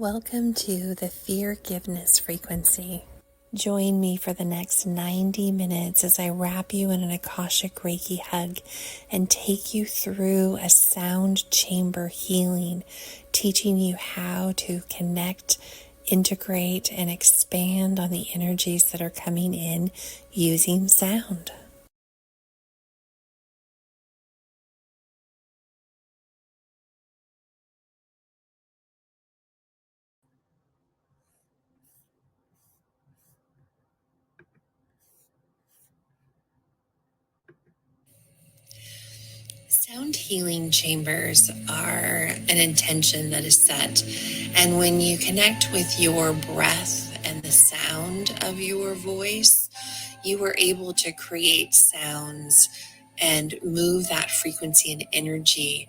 Welcome to the Forgiveness frequency. Join me for the next 90 minutes as I wrap you in an Akashic Reiki hug and take you through a sound chamber healing, teaching you how to connect, integrate, and expand on the energies that are coming in using sound. Sound healing chambers are an intention that is set. And when you connect with your breath and the sound of your voice, you are able to create sounds and move that frequency and energy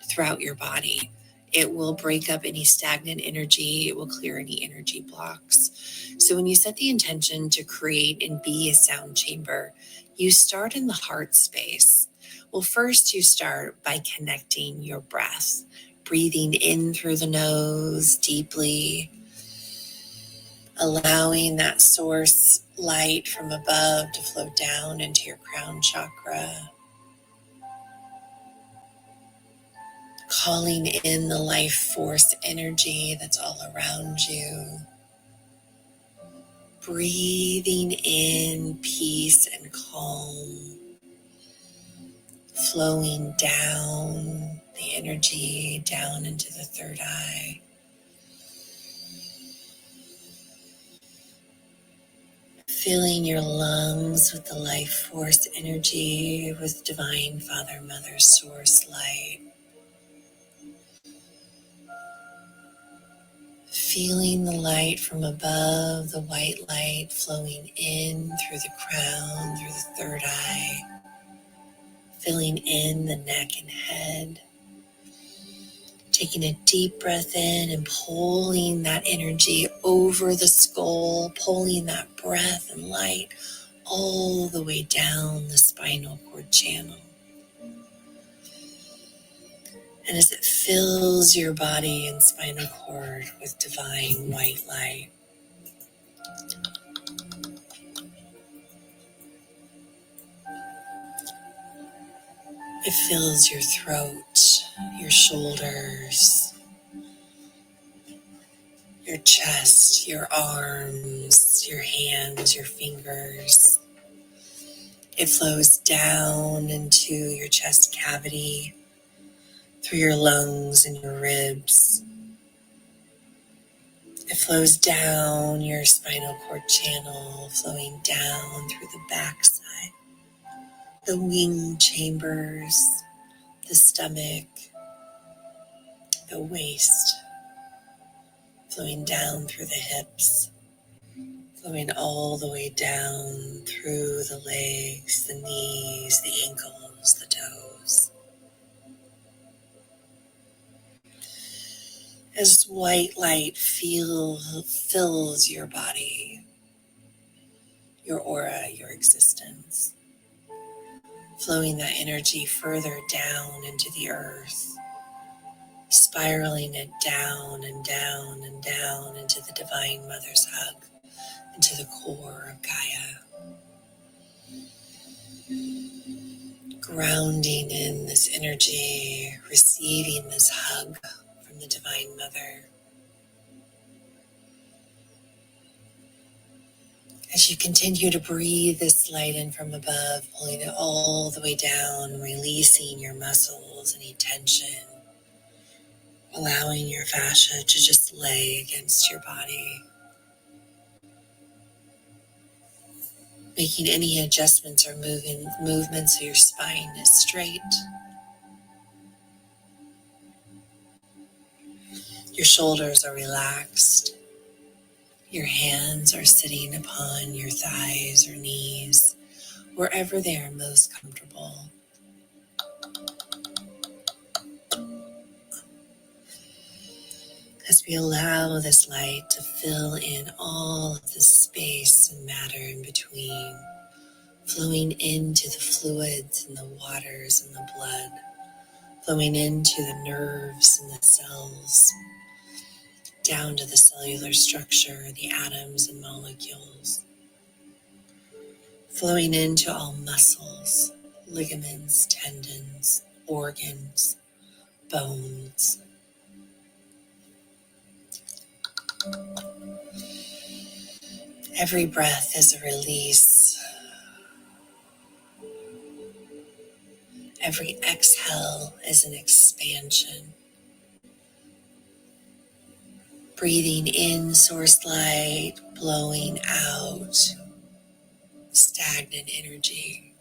throughout your body. It will break up any stagnant energy. It will clear any energy blocks. So when you set the intention to create and be a sound chamber, you start in the heart space. Well, first you start by connecting your breath, breathing in through the nose deeply, allowing that source light from above to flow down into your crown chakra, calling in the life force energy that's all around you, breathing in peace and calm, flowing down the energy down into the third eye. Filling your lungs with the life force energy, with divine Father, Mother, Source light. Feeling the light from above, the white light flowing in through the crown, through the third eye. Filling in the neck and head. Taking a deep breath in and pulling that energy over the skull, pulling that breath and light all the way down the spinal cord channel. And as it fills your body and spinal cord with divine white light, it fills your throat, your shoulders, your chest, your arms, your hands, your fingers. It flows down into your chest cavity, through your lungs and your ribs. It flows down your spinal cord channel, flowing down through the backside, the wing chambers, the stomach, the waist, flowing down through the hips, flowing all the way down through the legs, the knees, the ankles, the toes. As white light fills your body, your aura, your existence, flowing that energy further down into the earth, spiraling it down and down and down into the Divine Mother's hug, into the core of Gaia. Grounding in this energy, receiving this hug from the Divine Mother. As you continue to breathe this light in from above, pulling it all the way down, releasing your muscles, any tension, allowing your fascia to just lay against your body. Making any adjustments or movements so your spine is straight. Your shoulders are relaxed. Your hands are sitting upon your thighs or knees, wherever they are most comfortable. As we allow this light to fill in all of the space and matter in between, flowing into the fluids and the waters and the blood, flowing into the nerves and the cells, down to the cellular structure, the atoms and molecules, flowing into all muscles, ligaments, tendons, organs, bones. Every breath is a release. Every exhale is an expansion. Breathing in source light, blowing out stagnant energy.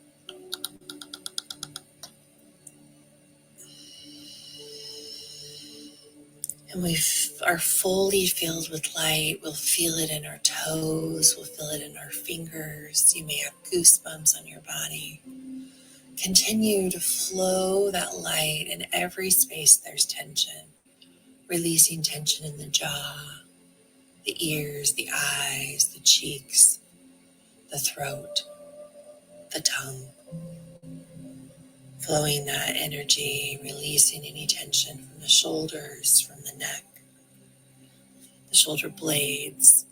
And we are fully filled with light. We'll feel it in our toes. We'll feel it in our fingers. You may have goosebumps on your body. Continue to flow that light in every space there's tension, releasing tension in the jaw, the ears, the eyes, the cheeks, the throat, the tongue. Flowing that energy, releasing any tension from the shoulders, from the neck, the shoulder blades,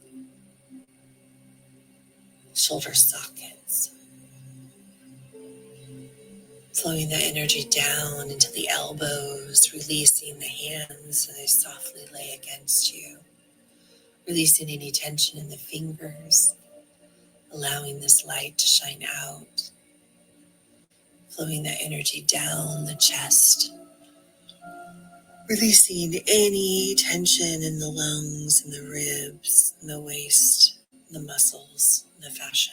shoulder sockets. Flowing that energy down into the elbows, releasing the hands so they softly lay against you. Releasing any tension in the fingers, allowing this light to shine out. Flowing that energy down the chest. Releasing any tension in the lungs and the ribs and the waist, the muscles, and the fascia.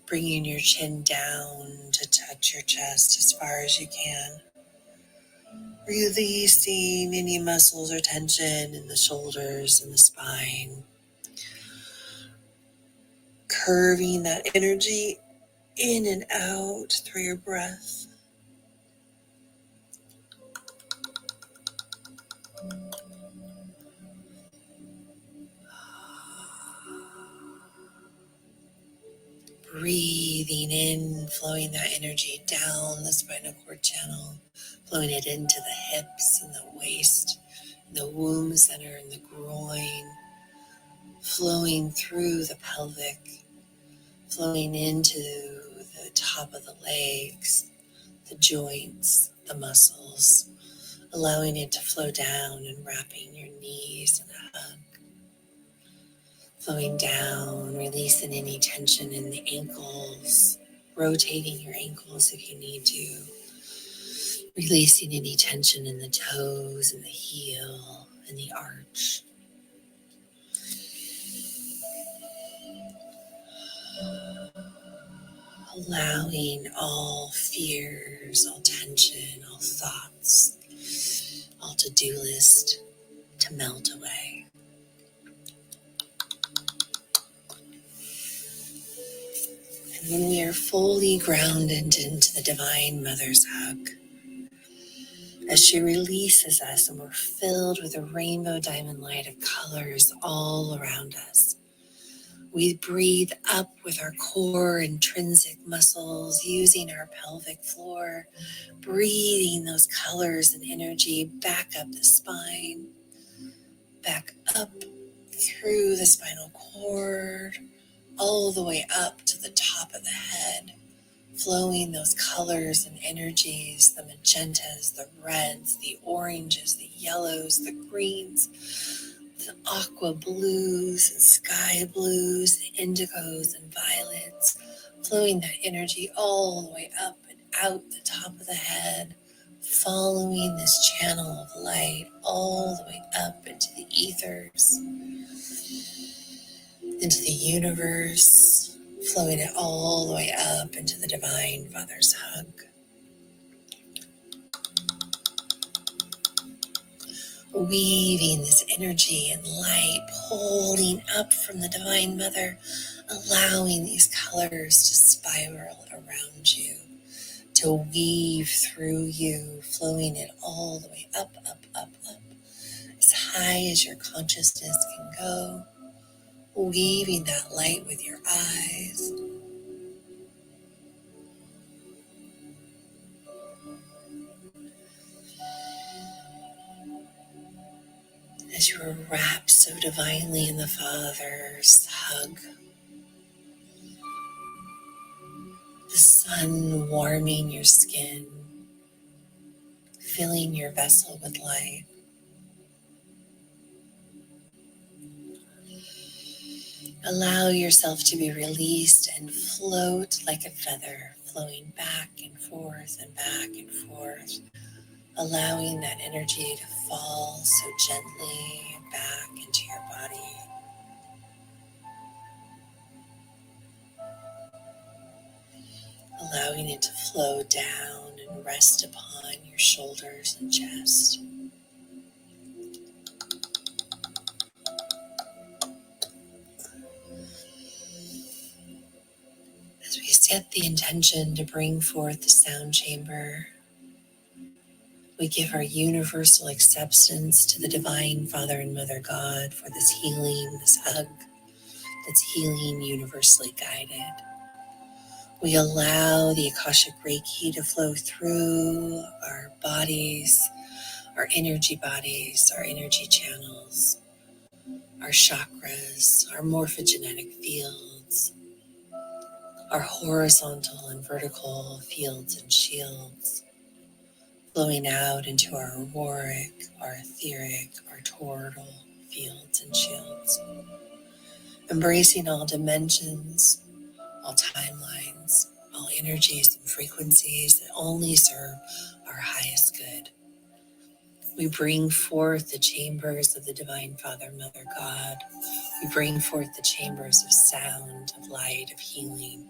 Bringing your chin down to touch your chest as far as you can. Releasing any muscles or tension in the shoulders and the spine. Curving that energy in and out through your breath. Breathing in, flowing that energy down the spinal cord channel, flowing it into the hips and the waist, and the womb center and the groin, flowing through the pelvic, flowing into the top of the legs, the joints, the muscles, allowing it to flow down and wrapping your knees in a hug. Flowing down, releasing any tension in the ankles, rotating your ankles if you need to, releasing any tension in the toes and the heel and the arch. Allowing all fears, all tension, all thoughts, all to-do list to melt away. And when we are fully grounded into the Divine Mother's hug, as she releases us and we're filled with a rainbow diamond light of colors all around us, we breathe up with our core intrinsic muscles, using our pelvic floor, breathing those colors and energy back up the spine, back up through the spinal cord, all the way up to the top of the head, flowing those colors and energies, the magentas, the reds, the oranges, the yellows, the greens, the aqua blues and sky blues, the indigos and violets, flowing that energy all the way up and out the top of the head, following this channel of light all the way up into the ethers, into the universe, flowing it all the way up into the Divine Mother's hug. Weaving this energy and light, pulling up from the Divine Mother, allowing these colors to spiral around you, to weave through you, flowing it all the way up, up, up, up, as high as your consciousness can go, weaving that light with your eyes. As you are wrapped so divinely in the Father's hug, the sun warming your skin, filling your vessel with light. Allow yourself to be released and float like a feather, flowing back and forth and back and forth, allowing that energy to fall so gently back into your body, allowing it to flow down and rest upon your shoulders and chest. As we set the intention to bring forth the sound chamber, we give our universal acceptance to the Divine Father and Mother God for this healing, this hug that's healing, universally guided. We allow the Akashic Reiki to flow through our bodies, our energy bodies, our energy channels, our chakras, our morphogenetic fields, our horizontal and vertical fields and shields, flowing out into our auroric, our etheric, our toroidal fields and shields, embracing all dimensions, all timelines, all energies and frequencies that only serve our highest good. We bring forth the chambers of the Divine Father, Mother God. We bring forth the chambers of sound, of light, of healing.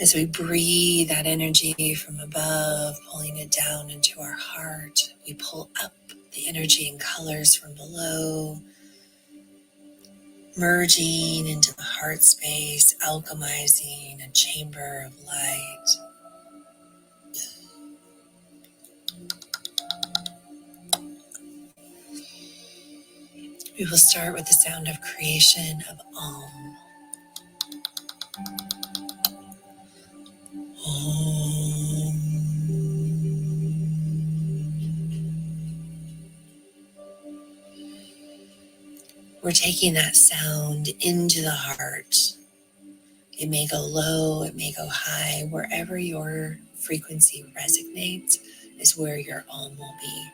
As we breathe that energy from above, pulling it down into our heart, we pull up the energy and colors from below, merging into the heart space, alchemizing a chamber of light. We will start with the sound of creation of Om. Om. We're taking that sound into the heart. It may go low, it may go high. Wherever your frequency resonates is where your Om will be.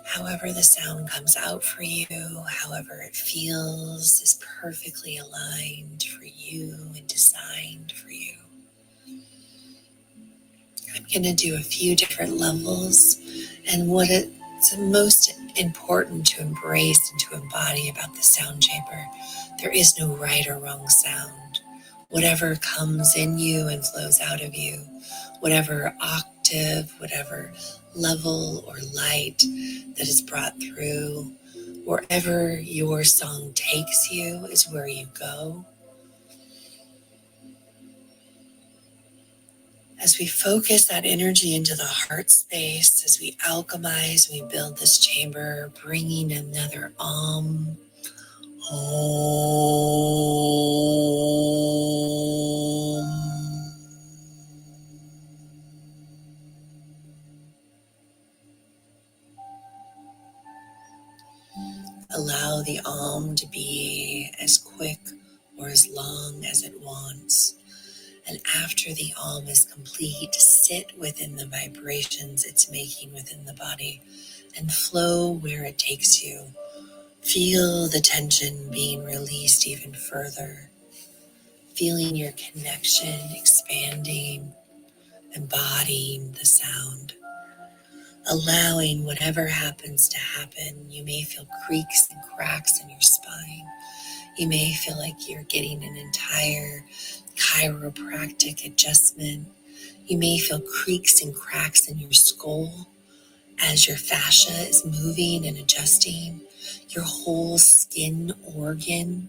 However the sound comes out for you, however it feels, is perfectly aligned for you and designed for you. I'm going to do a few different levels, and what it's most important to embrace and to embody about the sound chamber, there is no right or wrong sound. Whatever comes in you and flows out of you, whatever octave, whatever level or light that is brought through, wherever your song takes you is where you go. As we focus that energy into the heart space, as we alchemize, we build this chamber, bringing another Om. Om. Allow the Om to be as quick or as long as it wants. And after the Om is complete, sit within the vibrations it's making within the body and flow where it takes you. Feel the tension being released even further. Feeling your connection expanding, embodying the sound. Allowing whatever happens to happen. You may feel creaks and cracks in your spine. You may feel like you're getting an entire chiropractic adjustment. You may feel creaks and cracks in your skull as your fascia is moving and adjusting. Your whole skin organ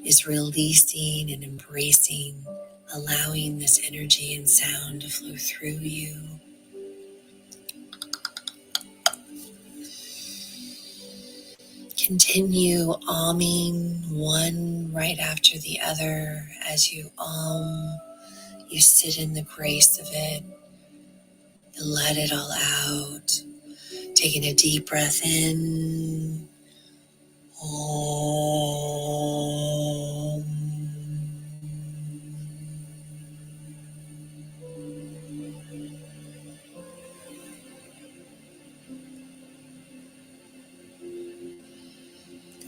is releasing and embracing allowing this energy and sound to flow through you. Continue alming one right after the other. As you you sit in the grace of it. You let it all out. Taking a deep breath in. Om.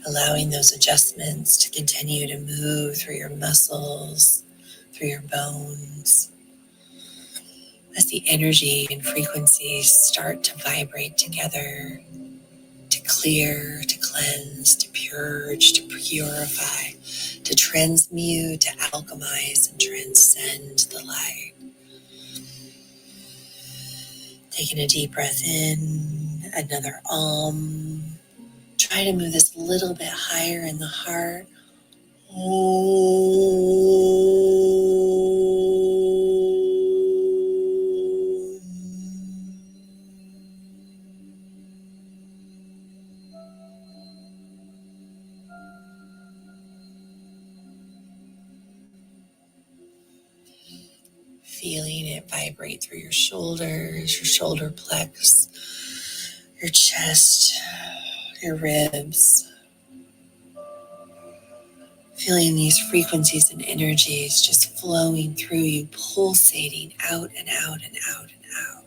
Allowing those adjustments to continue to move through your muscles, through your bones, as the energy and frequencies start to vibrate together, to clear, to cleanse, to purge, to purify, to transmute, to alchemize, and transcend the light. Taking a deep breath in, another Om. Try to move this a little bit higher in the heart. Feeling it vibrate through your shoulders, your shoulder plex, your chest, your ribs. Feeling these frequencies and energies just flowing through you, pulsating out and out and out and out.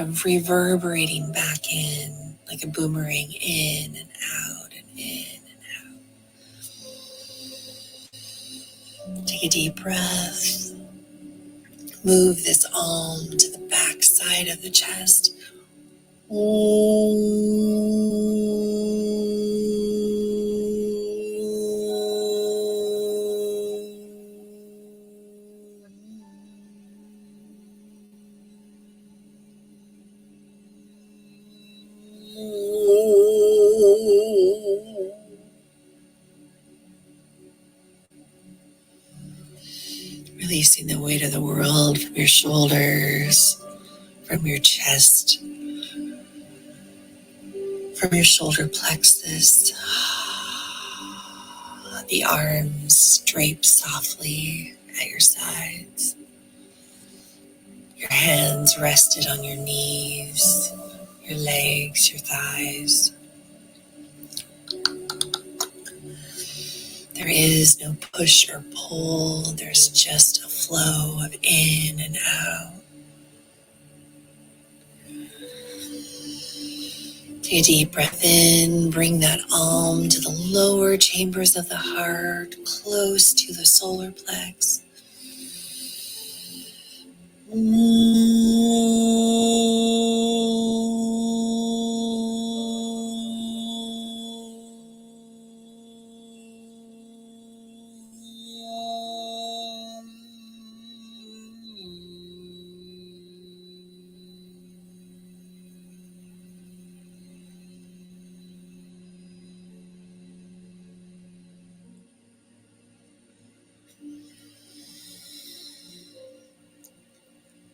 Of reverberating back in like a boomerang, in and out and in and out. Take a deep breath. Move this Om to the back side of the chest. Releasing the weight of the world from your shoulders, from your chest, from your shoulder plexus. The arms drape softly at your sides. Your hands rested on your knees, your legs, your thighs. There is no push or pull. There's just a flow of in and out. Take a deep breath in. Bring that Om to the lower chambers of the heart, close to the solar plex.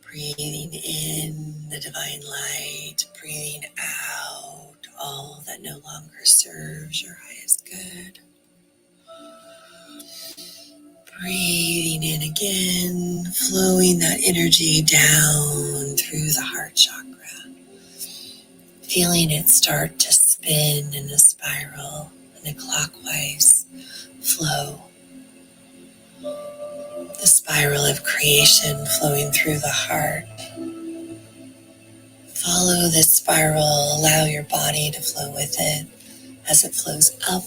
Breathing in the divine light, breathing out all that no longer serves your highest good. Breathing in again, flowing that energy down through the heart chakra. Feeling it start to spin in a spiral, in a clockwise flow. The spiral of creation flowing through the heart. Follow this spiral, allow your body to flow with it as it flows up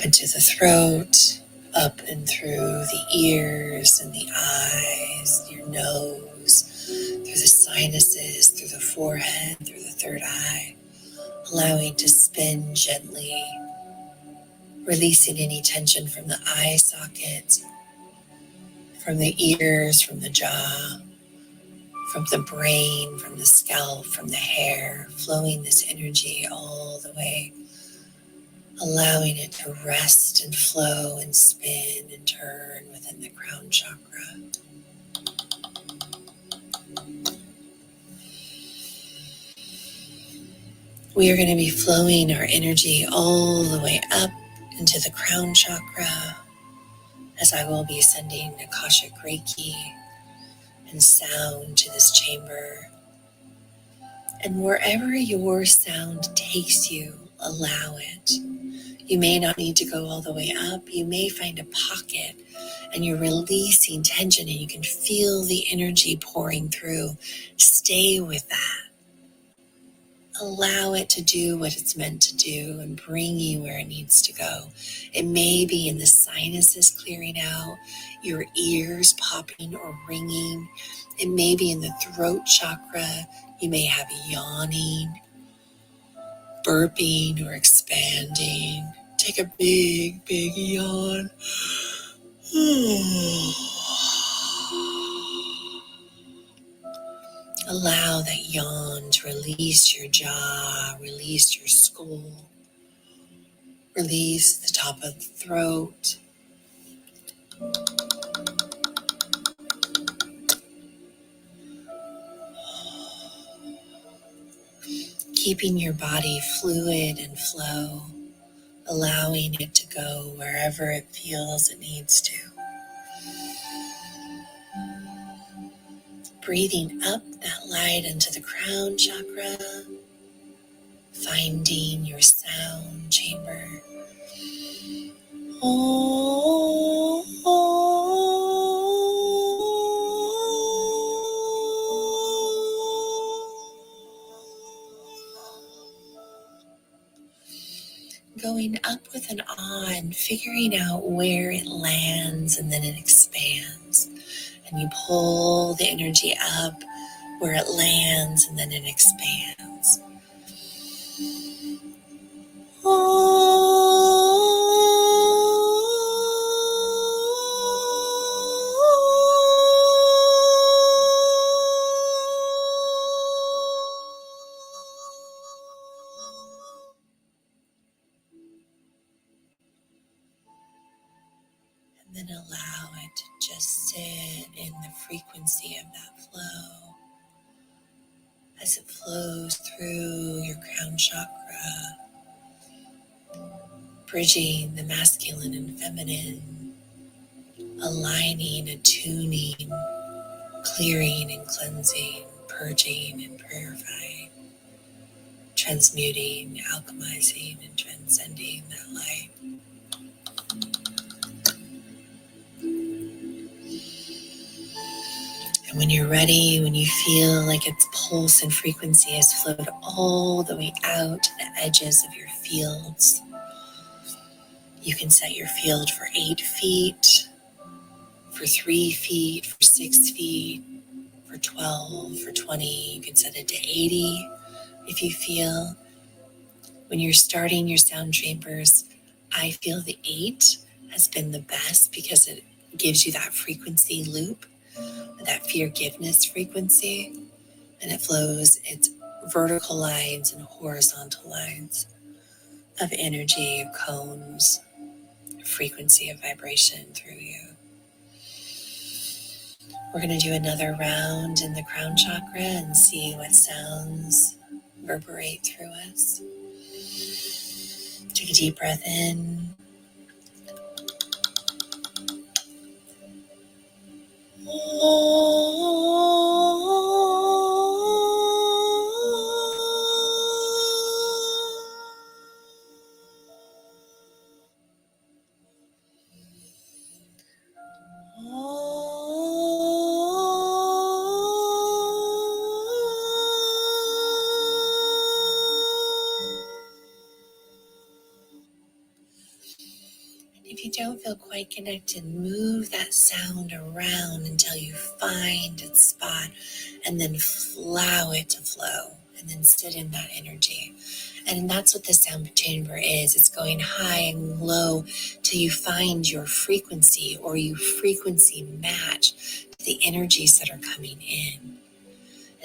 into the throat, up and through the ears and the eyes, your nose, through the sinuses, through the forehead, through the third eye, allowing to spin gently, releasing any tension from the eye socket, from the ears, from the jaw, from the brain, from the scalp, from the hair, flowing this energy all the way allowing it to rest and flow and spin and turn within the crown chakra. We are going to be flowing our energy all the way up into the crown chakra, as I will be sending Akashic Reiki and sound to this chamber. And wherever your sound takes you, allow it. You may not need to go all the way up. You may find a pocket and you're releasing tension and you can feel the energy pouring through. Stay with that. Allow it to do what it's meant to do and bring you where it needs to go. It may be in the sinuses clearing out, your ears popping or ringing. It may be in the throat chakra. You may have yawning, burping, or expanding. Take a big, big yawn. Allow that yawn to release your jaw, release your skull, release the top of the throat. Keeping your body fluid and flow, allowing it to go wherever it feels it needs to. Breathing up that light into the crown chakra, finding your sound chamber. Going up with an on, figuring out where it lands and then it expands. And you pull the energy up where it lands and then it expands. And then allow it to just sit in the frequency of that flow as it flows through your crown chakra, bridging the masculine and feminine, aligning, attuning, clearing and cleansing, purging and purifying, transmuting, alchemizing, and transcending that light. And when you're ready, when you feel like its pulse and frequency has flowed all the way out to the edges of your fields, you can set your field for 8 feet, for 3 feet, for 6 feet, for 12, for 20. You can set it to 80 if you feel. When you're starting your sound chambers, I feel the 8 has been the best because it gives you that frequency loop, that forgiveness frequency, and it flows its vertical lines and horizontal lines of energy, cones, frequency of vibration through you. We're going to do another round in the crown chakra and see what sounds reverberate through us. Take a deep breath in. If you don't feel quite connected, move that sound around until you find its spot and then allow it to flow and then sit in that energy. And that's what the sound chamber is. It's going high and low till you find your frequency or you frequency match to the energies that are coming in.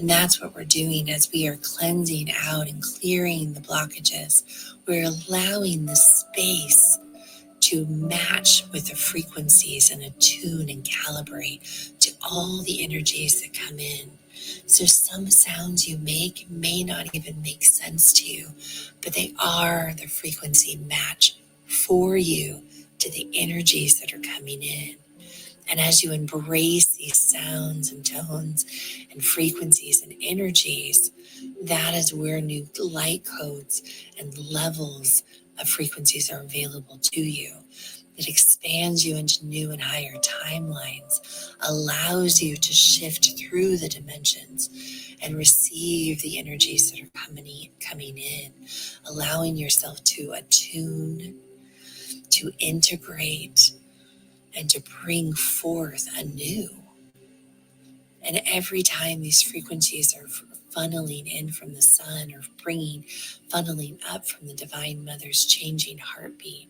And that's what we're doing as we are cleansing out and clearing the blockages. We're allowing the space to match with the frequencies and attune and calibrate to all the energies that come in. So some sounds you make may not even make sense to you, but they are the frequency match for you to the energies that are coming in. And as you embrace these sounds and tones and frequencies and energies, that is where new light codes and levels of frequencies are available to you. It expands you into new and higher timelines, allows you to shift through the dimensions and receive the energies that are coming in, allowing yourself to attune, to integrate, and to bring forth anew. And every time these frequencies are funneling in from the sun or funneling up from the Divine Mother's changing heartbeat,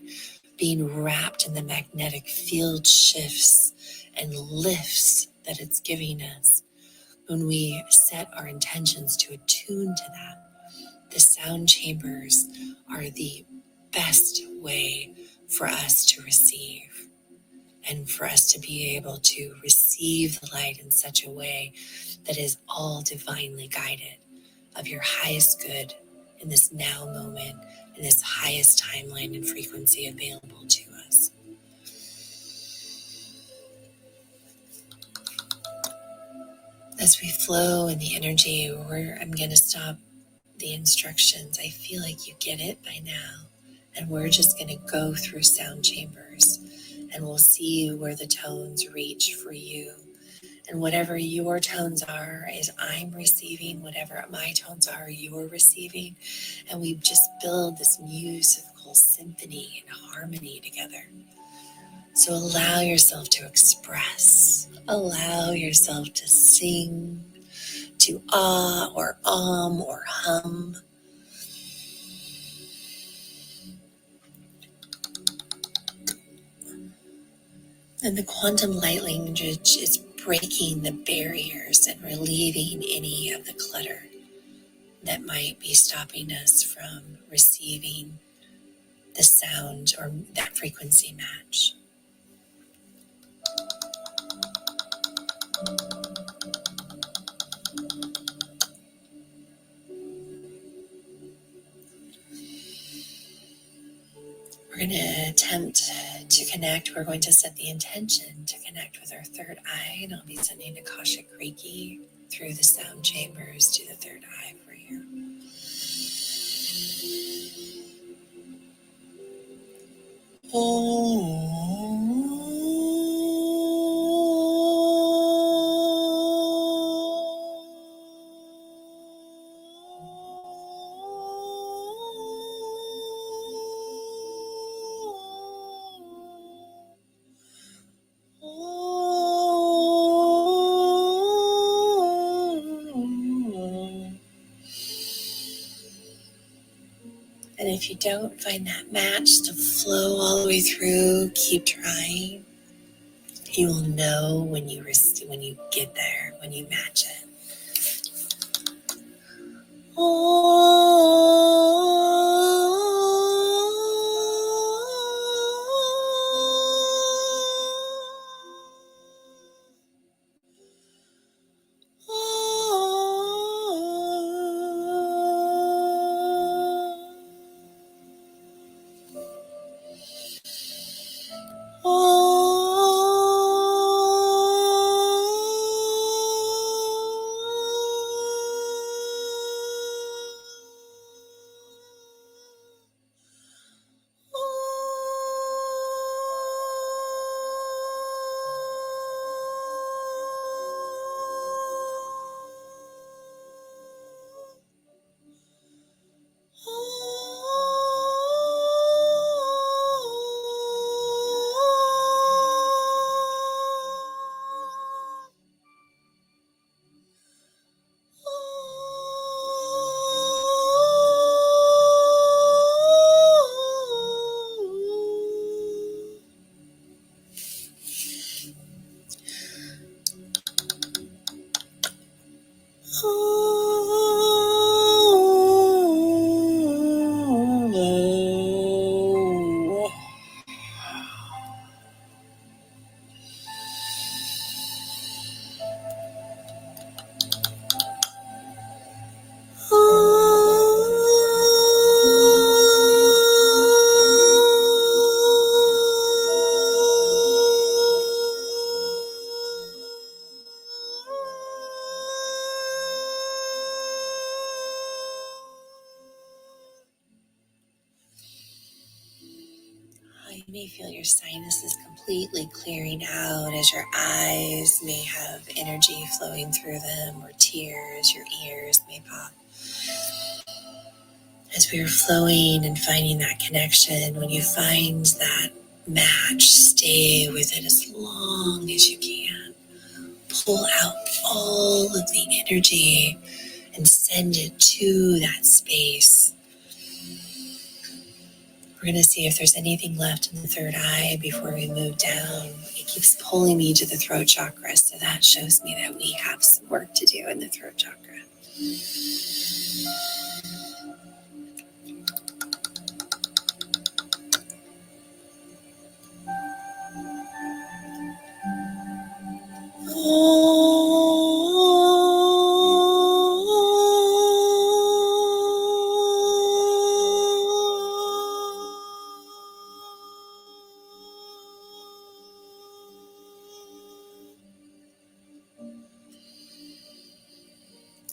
being wrapped in the magnetic field shifts and lifts that it's giving us, when we set our intentions to attune to that, the sound chambers are the best way for us to receive. And for us to be able to receive the light in such a way that is all divinely guided, of your highest good in this now moment, in this highest timeline and frequency available to us. As we flow in the energy, I'm going to stop the instructions. I feel like you get it by now. And we're just going to go through sound chambers, and we'll see where the tones reach for you. And whatever your tones are is I'm receiving, whatever my tones are, you're receiving. And we just build this musical symphony and harmony together. So allow yourself to express, allow yourself to sing, to ah or or hum. And the quantum light language is breaking the barriers and relieving any of the clutter that might be stopping us from receiving the sound or that frequency match. We're going to attempt to connect. We're going to set the intention to connect with our third eye, and I'll be sending Akashic Reiki through the sound chambers to the third eye for you. And if you don't find that match to flow all the way through, keep trying. You will know when you get there, when you match it. You may feel your sinuses completely clearing out as your eyes may have energy flowing through them, or tears, your ears may pop. As we are flowing and finding that connection, when you find that match, stay with it as long as you can. Pull out all of the energy and send it to that space. We're going to see if there's anything left in the third eye before we move down. It keeps pulling me to the throat chakra, so that shows me that we have some work to do in the throat chakra.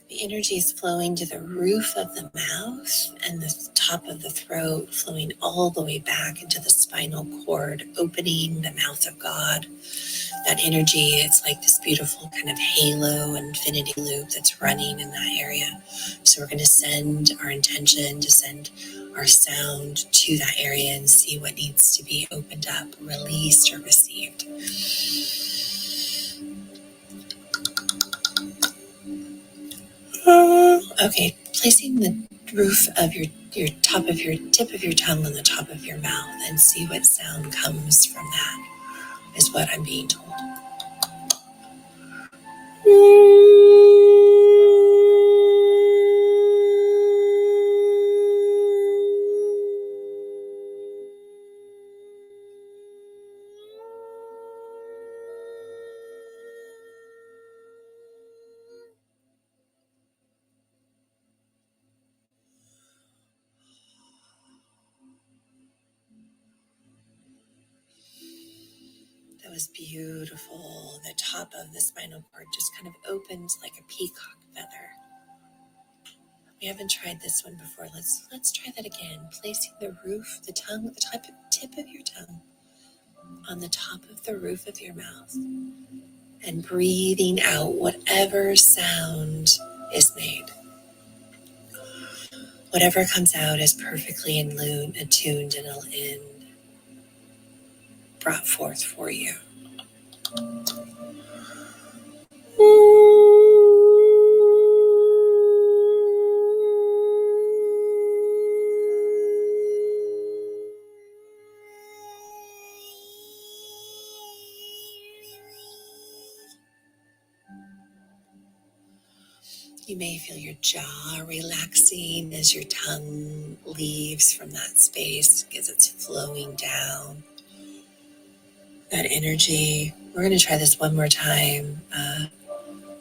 The energy is flowing to the roof of the mouth and the top of the throat, flowing all the way back into the spinal cord, opening the mouth of God. That energy, it's like this beautiful kind of halo infinity loop that's running in that area. So we're going to send our intention to send our sound to that area and see what needs to be opened up, released, or received. Okay, placing the roof of your tip of your tongue on the top of your mouth and see what sound comes from that is what I'm being told. That was beautiful. The top of the spinal cord just kind of opened like a peacock feather. We haven't tried this one before. Let's try that again. Placing the tip of your tongue on the top of the roof of your mouth and breathing out whatever sound is made. Whatever comes out is perfectly attuned and brought forth for you. You may feel your jaw relaxing as your tongue leaves from that space because it's flowing down. That energy. We're going to try this one more time.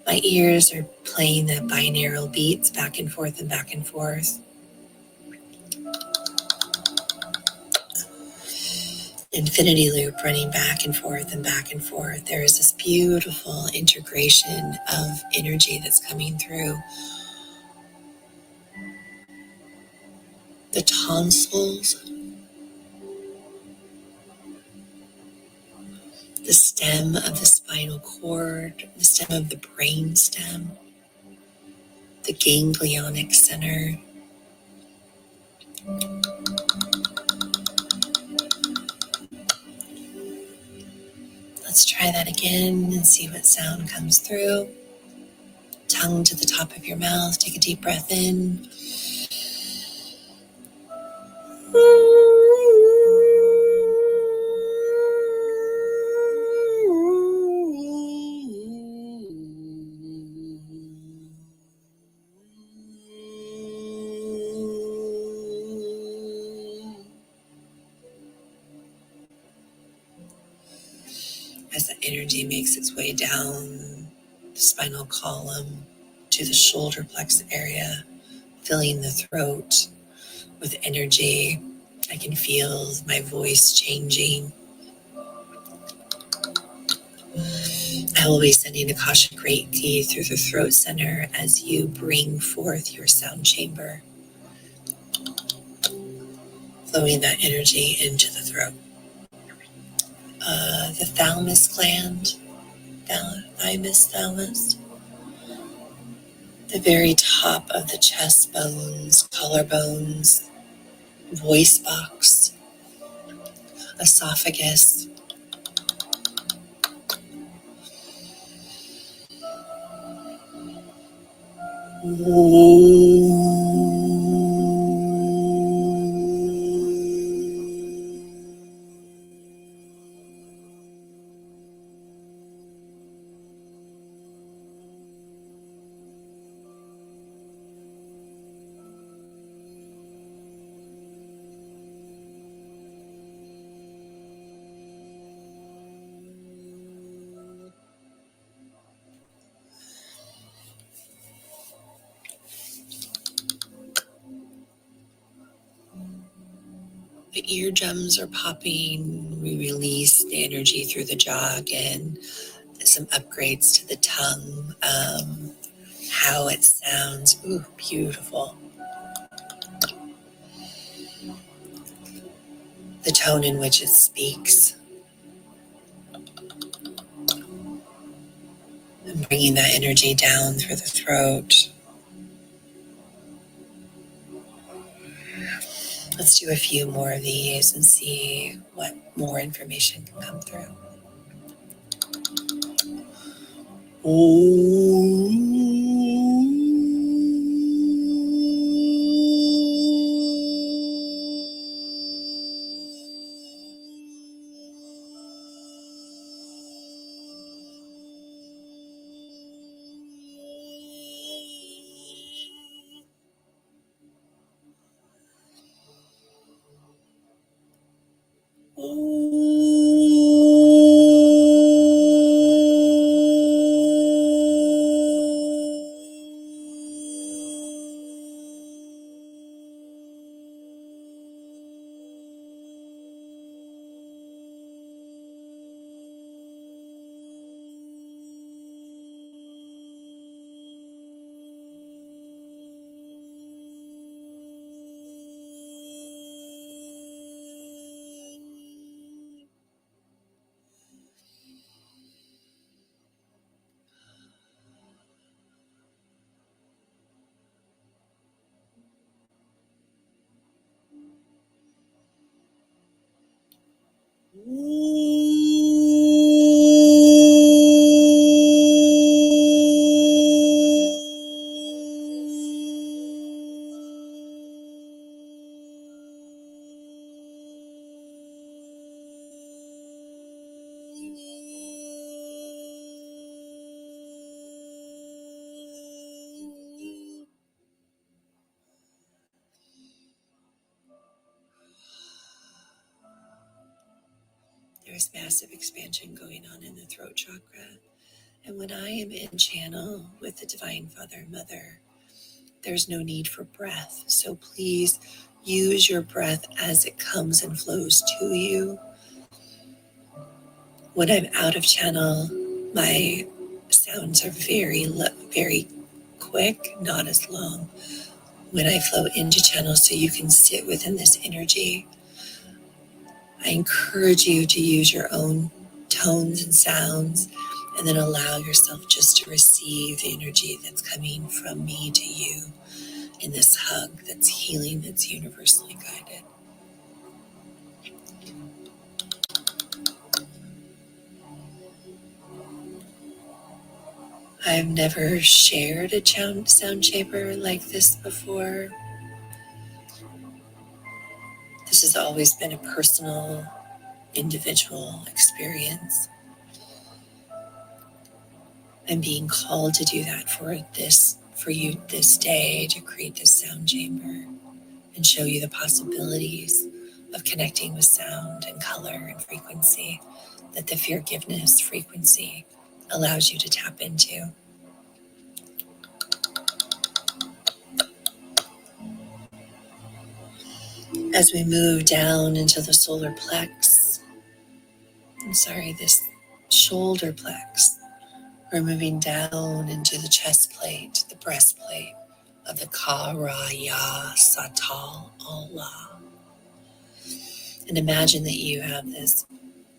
My ears are playing the binaural beats back and forth and back and forth. Infinity loop running back and forth and back and forth. There is this beautiful integration of energy that's coming through the tonsils, the stem of the spinal cord, the stem of the brain stem, the ganglionic center. Let's try that again and see what sound comes through. Tongue to the top of your mouth. Take a deep breath in. As the energy makes its way down the spinal column to the shoulder plexus area, filling the throat with energy. I can feel my voice changing. I will be sending Akashic Reiki through the throat center as you bring forth your sound chamber, flowing that energy into the throat. the thalamus gland, thalamus, the very top of the chest bones, collarbones, voice box, esophagus. The eardrums are popping. We release the energy through the jaw again. Some upgrades to the tongue, how it sounds. Ooh, beautiful. The tone in which it speaks. And bringing that energy down through the throat. Let's do a few more of these and see what more information can come through. There's massive expansion going on in the throat chakra. And when I am in channel with the Divine Father and Mother, there's no need for breath. So please use your breath as it comes and flows to you. When I'm out of channel, my sounds are very quick, not as long. When I flow into channel, so you can sit within this energy, I encourage you to use your own tones and sounds, and then allow yourself just to receive the energy that's coming from me to you in this hug that's healing, that's universally guided. I've never shared a sound chamber like this before. This has always been a personal, individual experience. I'm being called to do that for you this day, to create this sound chamber and show you the possibilities of connecting with sound and color and frequency that the forgiveness frequency allows you to tap into. As we move down into the this shoulder plex, we're moving down into the chest plate, the breastplate of the Karaya Satal Allah. And imagine that you have this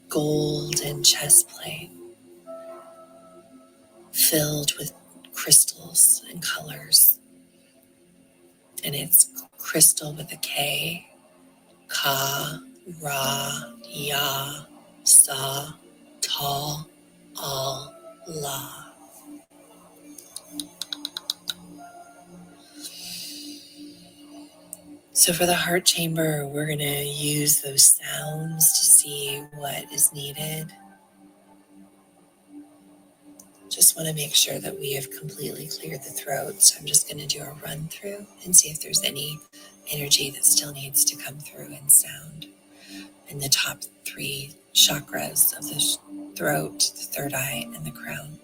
golden chest plate filled with crystals and colors. And it's crystal with a K, Ka, Ra, Ya, Sa, Tal, Al, La. So for the heart chamber, we're going to use those sounds to see what is needed. Just want to make sure that we have completely cleared the throat. So I'm just going to do a run through and see if there's any energy that still needs to come through in sound in the top 3 chakras of the throat, the third eye, and the crown.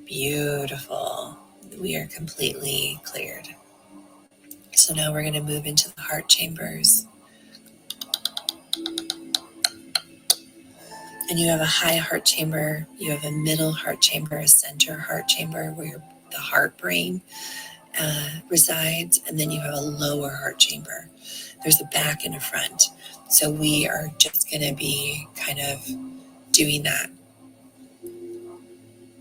Beautiful. We are completely cleared. So now we're going to move into the heart chambers. And you have a high heart chamber, you have a middle heart chamber, a center heart chamber where the heart brain resides, and then you have a lower heart chamber. There's a back and a front. So we are just going to be kind of doing that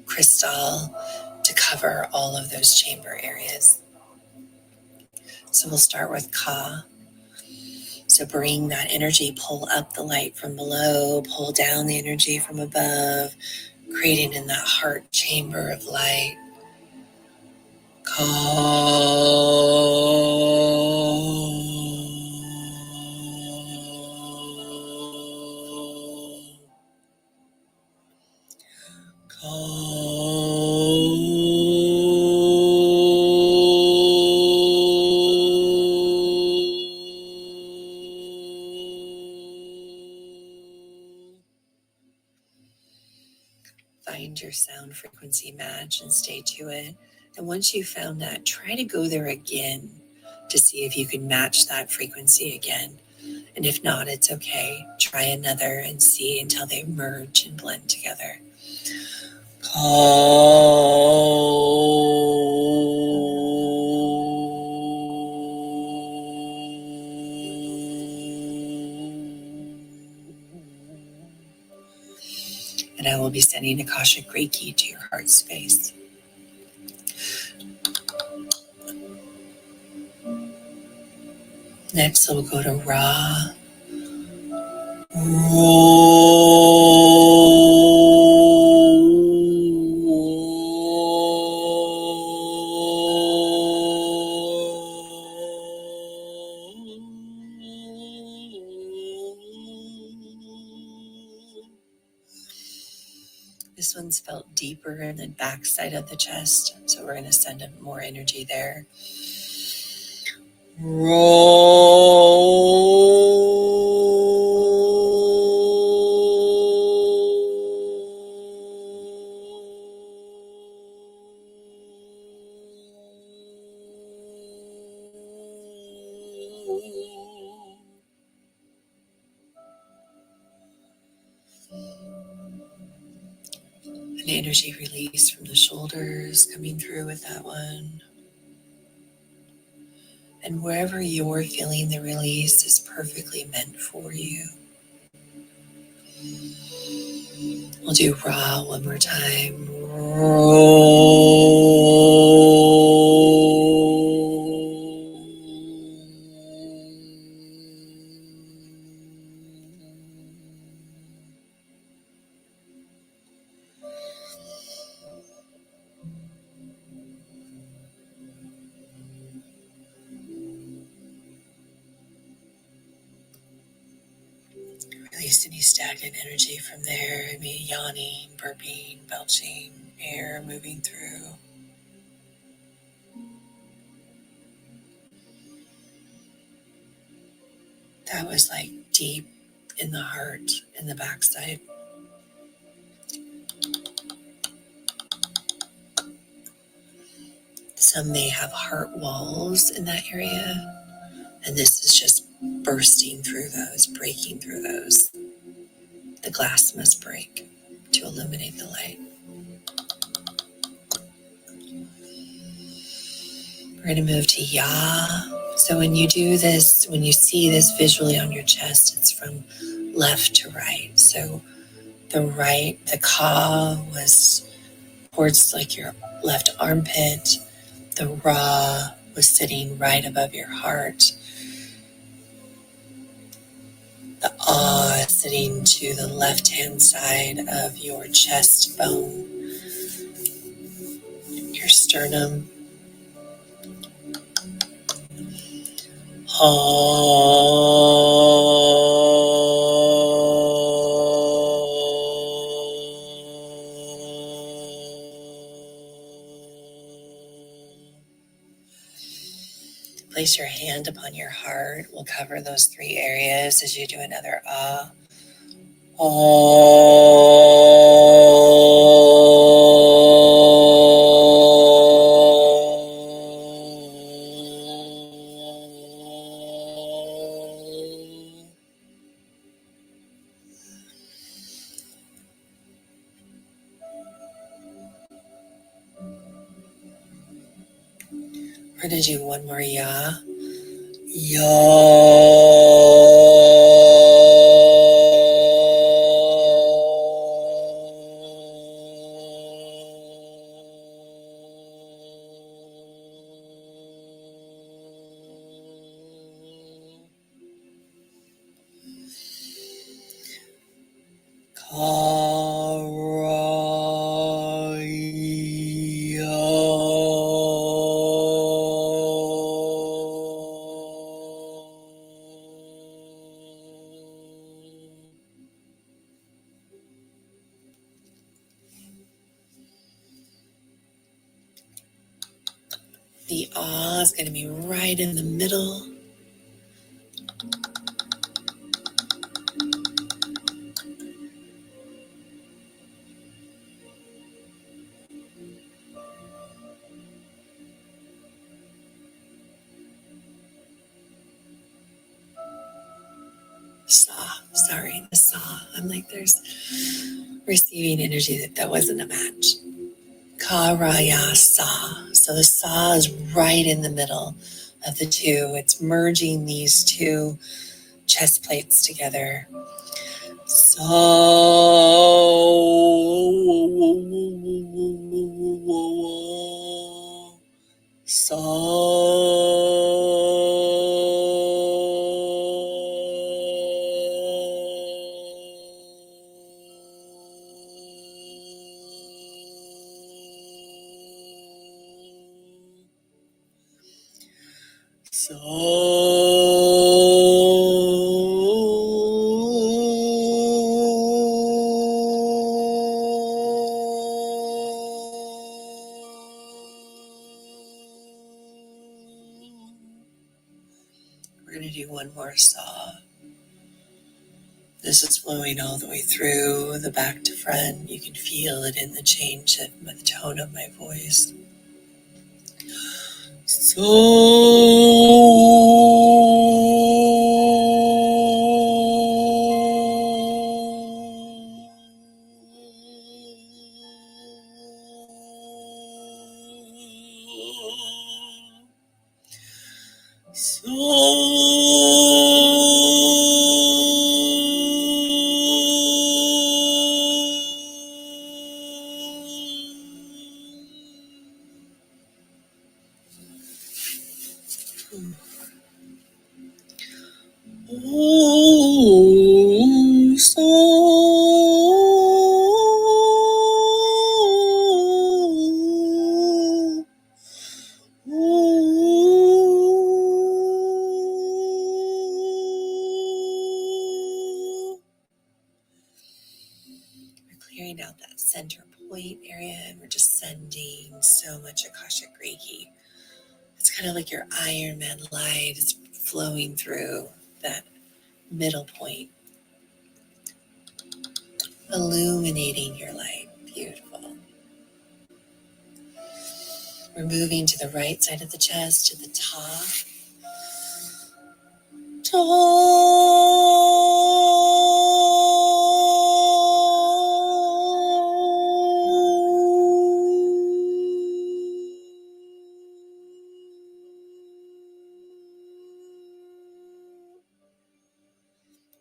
crystal to cover all of those chamber areas. So we'll start with Ka. So bring that energy, pull up the light from below, pull down the energy from above, creating in that heart chamber of light. Find your sound frequency match and stay to it. And once you've found that, try to go there again to see if you can match that frequency again. And if not, it's okay. Try another and see until they merge and blend together. And I will be sending Akashic Reiki to your heart space. Next, we'll go to Ra. This one's felt deeper in the back side of the chest, so we're going to send more energy there. An energy release from the shoulders coming through with that one. And wherever you're feeling the release is perfectly meant for you. We'll do Ra one more time. Release any stagnant energy from there. Maybe yawning, burping, belching, air moving through. That was like deep in the heart, in the backside. Some may have heart walls in that area, and this is just bursting through those, breaking through those. The glass must break to illuminate the light. We're going to move to Ya. So when you do this, when you see this visually on your chest, it's from left to right. So the Ka was towards like your left armpit. The Ra was sitting right above your heart. The Ah is sitting to the left-hand side of your chest bone, your sternum. Place your hand upon your heart. We'll cover those three areas as you do another ah. We're going to do one more ya. Ya. The ah is going to be right in the middle. The saw. I'm like, there's receiving energy that wasn't a match. Ka ra ya sa. So the sa is right in the middle of the two. It's merging these two chest plates together. So we're going to do one more saw. This is flowing all the way through the back to front. You can feel it in the change of the tone of my voice. Clearing out that center point area, and we're just sending so much Akashic Reiki. It's kind of like your Iron Man light is flowing through that middle point, illuminating your light. Beautiful. We're moving to the right side of the chest, to the top.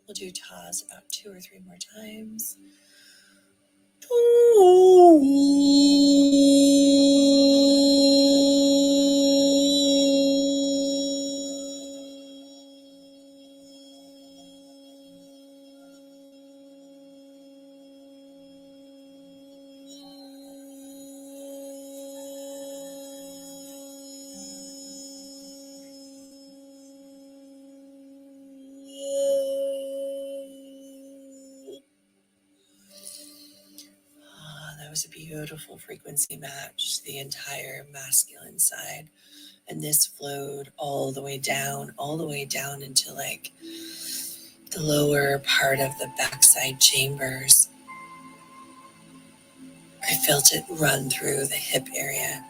We'll do tas about 2 or 3 more times. That was a beautiful frequency match, the entire masculine side. And this flowed all the way down into like the lower part of the backside chambers. I felt it run through the hip area.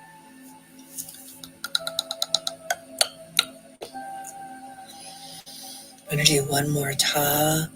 I'm going to do one more ta.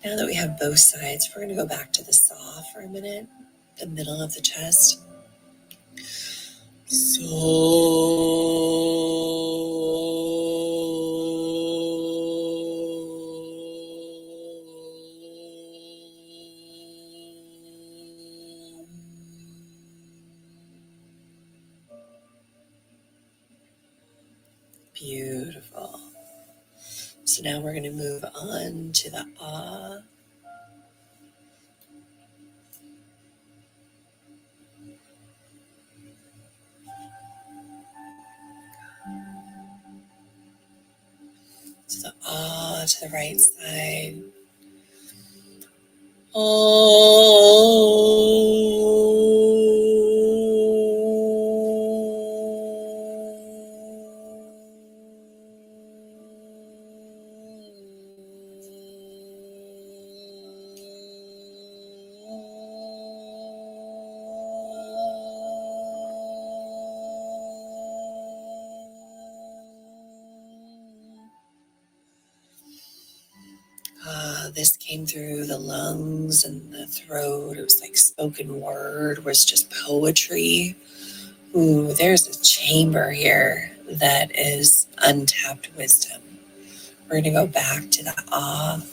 Now that we have both sides, we're going to go back to the saw for a minute, the middle of the chest. Beautiful. So now we're going to move on to the ah. To the ah, to the right side. This came through the lungs and the throat. It was like spoken word, was just poetry. Ooh, there's a chamber here that is untapped wisdom. We're going to go back to the ah.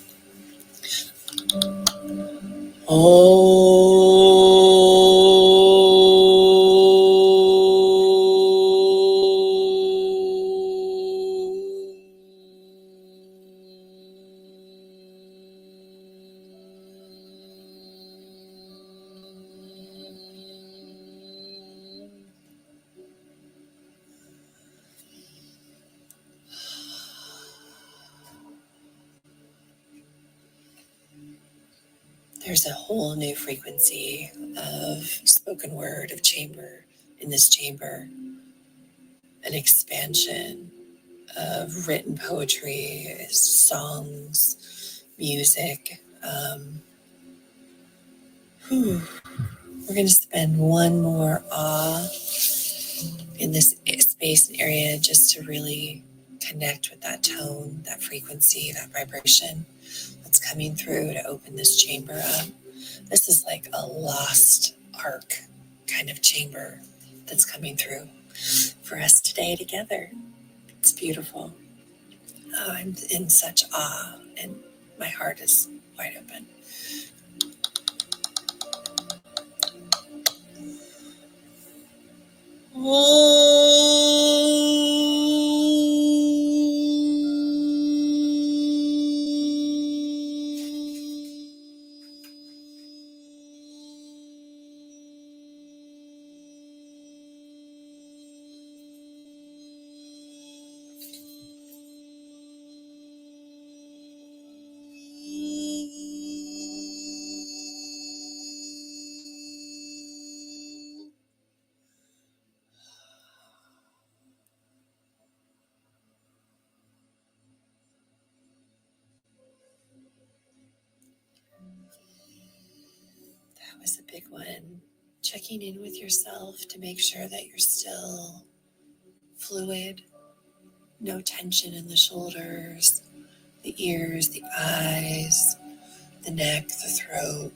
There's a whole new frequency of spoken word, of chamber in this chamber, an expansion of written poetry, songs, music. We're going to spend one more ah in this space and area just to really connect with that tone, that frequency, that vibration that's coming through to open this chamber up. This is like a lost ark kind of chamber that's coming through for us today together. It's beautiful. Oh, I'm in such awe, and my heart is wide open. was a big one. Checking in with yourself to make sure that you're still fluid, no tension in the shoulders, the ears, the eyes, the neck, the throat.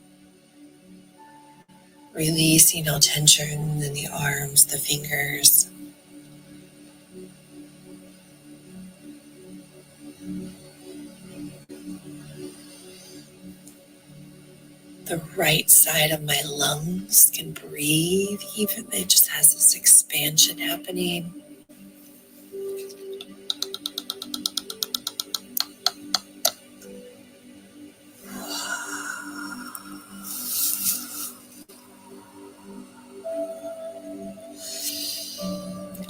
Releasing all tension in the arms, the fingers. The right side of my lungs can breathe, even it just has this expansion happening.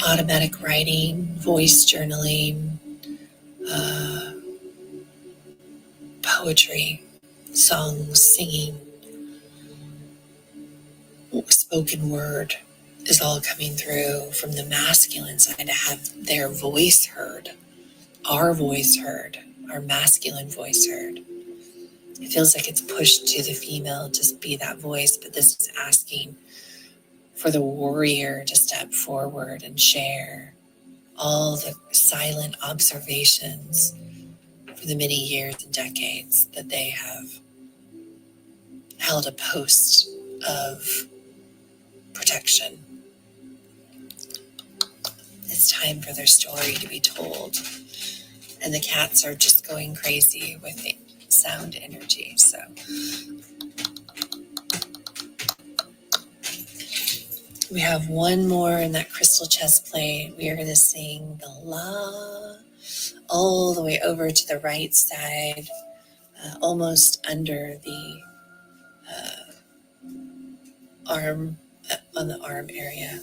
Automatic writing, voice journaling, poetry, songs, singing, spoken word is all coming through from the masculine side to have their voice heard, our voice heard, our masculine voice heard. It feels like it's pushed to the female to be that voice, but this is asking for the warrior to step forward and share all the silent observations for the many years and decades that they have held a post of protection. It's time for their story to be told. And the cats are just going crazy with the sound energy. So we have one more in that crystal chest plate. We are going to sing the La all the way over to the right side, almost under the arm, on the arm area.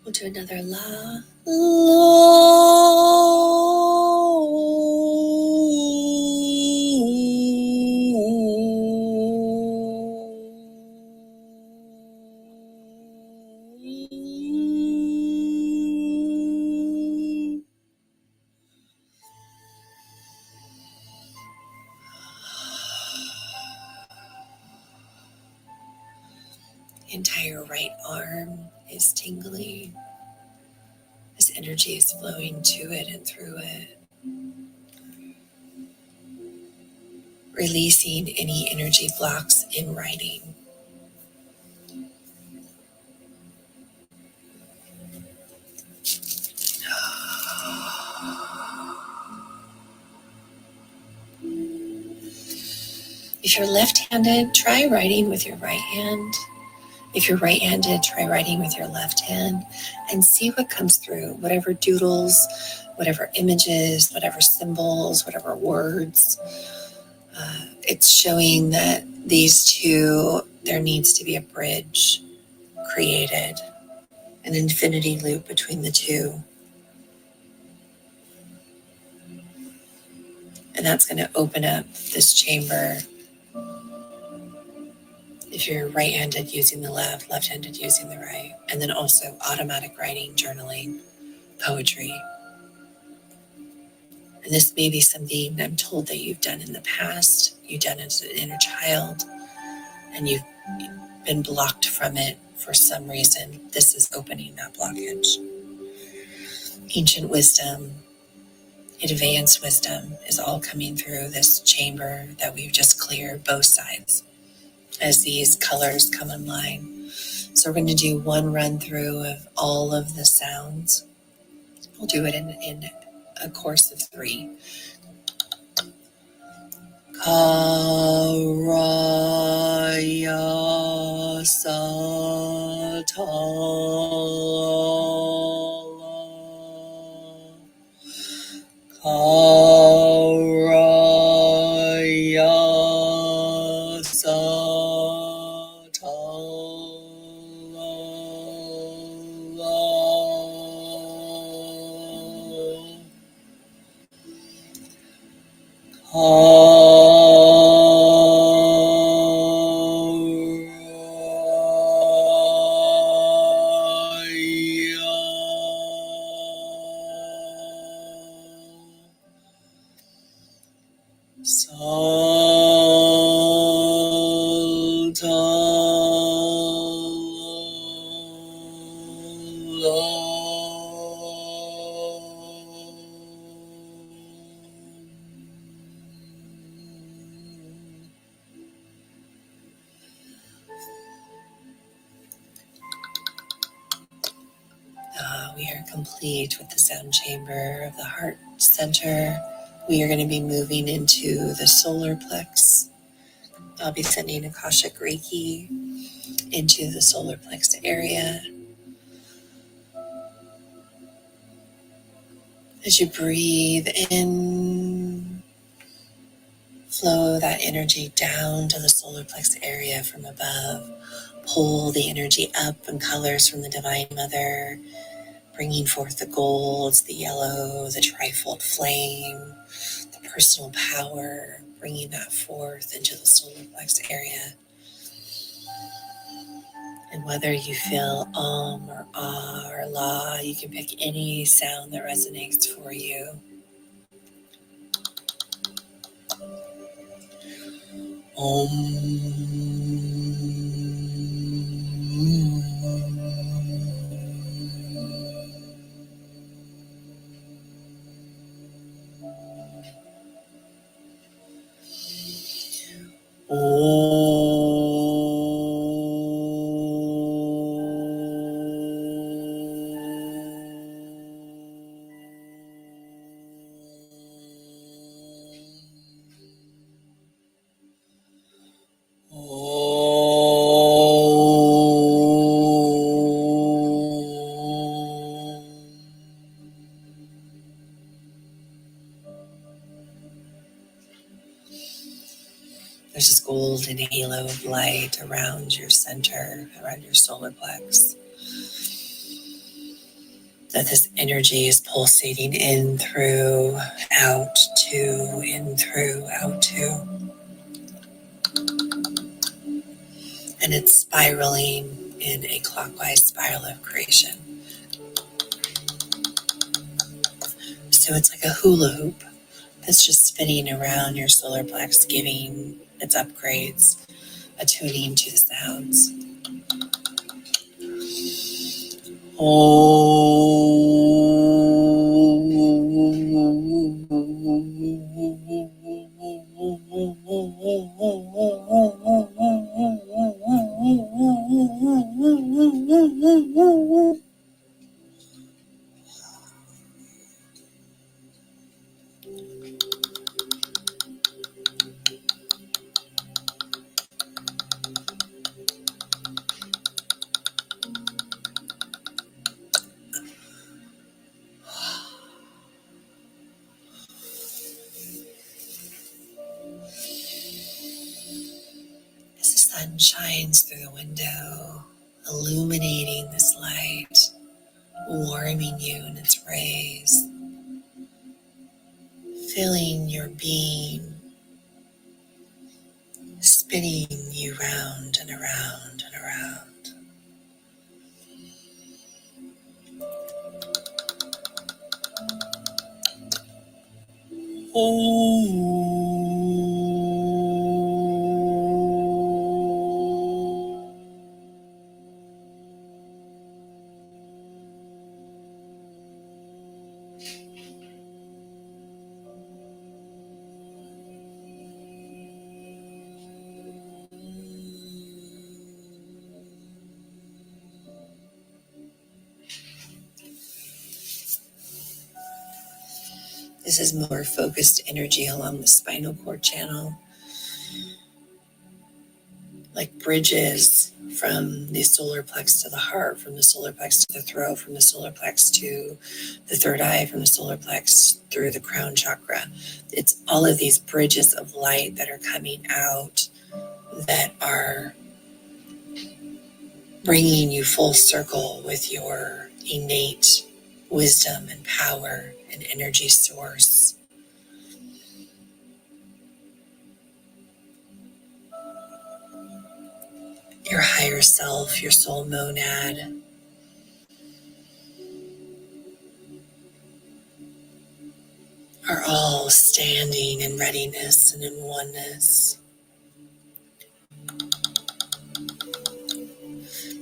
We'll do another La. The entire right arm is tingling. This energy is flowing to it and through it. Releasing any energy blocks in writing. If you're left-handed, try writing with your right hand. If you're right-handed, try writing with your left hand and see what comes through. Whatever doodles, whatever images, whatever symbols, whatever words. It's showing that these two, there needs to be a bridge created, an infinity loop between the two. And that's going to open up this chamber. If you're right-handed, using the left, left-handed, using the right. And then also automatic writing, journaling, poetry. And this may be something I'm told that you've done in the past. You've done it as an inner child, and you've been blocked from it for some reason. This is opening that blockage. Ancient wisdom, advanced wisdom is all coming through this chamber that we've just cleared, both sides, as these colors come online. So we're going to do one run through of all of the sounds. We'll do it in a course of 3. Karaya Satala Karaya Satala we are complete with the sound chamber of the heart center. We are going to be moving into the solar plex. I'll be sending Akashic Reiki into the solar plex area. As you breathe in, flow that energy down to the solar plex area from above. Pull the energy up in colors from the Divine Mother, bringing forth the golds, the yellow, the trifold flame, the personal power, bringing that forth into the solar plex area. And whether you feel or ah or la, you can pick any sound that resonates for you. There's this golden halo of light around your center, around your solar plex. That this energy is pulsating in through, out to, in through, out to. And it's spiraling in a clockwise spiral of creation. So it's like a hula hoop that's just spinning around your solar plex, giving its upgrades, attuning to the sounds. As the sun shines through the window, illuminating this light, warming you in its rays, filling your being, spinning you round and around and around. This is more focused energy along the spinal cord channel, bridges from the solar plex to the heart, from the solar plex to the throat, from the solar plex to the third eye, from the solar plex through the crown chakra. It's all of these bridges of light that are coming out that are bringing you full circle with your innate wisdom and power and energy source. Your higher self, your soul monad, are all standing in readiness and in oneness.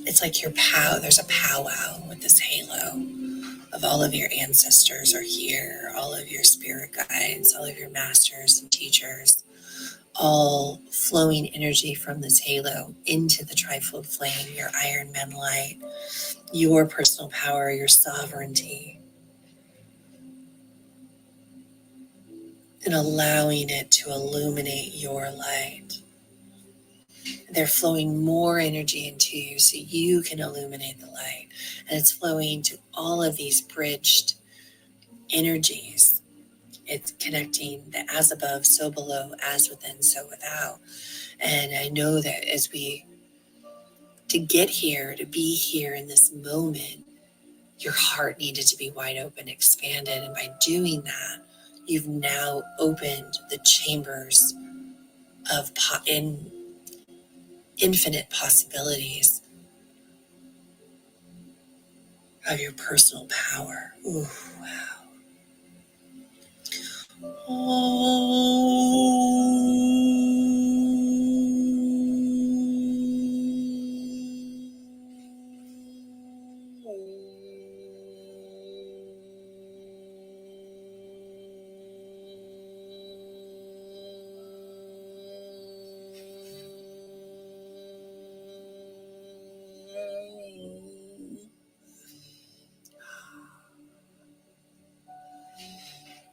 It's like there's a powwow with this halo of all of your ancestors are here, all of your spirit guides, all of your masters and teachers, all flowing energy from this halo into the trifold flame, your iron man light, your personal power, your sovereignty, and allowing it to illuminate your light. They're flowing more energy into you so you can illuminate the light. And it's flowing to all of these bridged energies. It's connecting the as above, so below, as within, so without. And I know that to get here, to be here in this moment, your heart needed to be wide open, expanded. And by doing that, you've now opened the chambers of infinite possibilities of your personal power. Ooh, wow.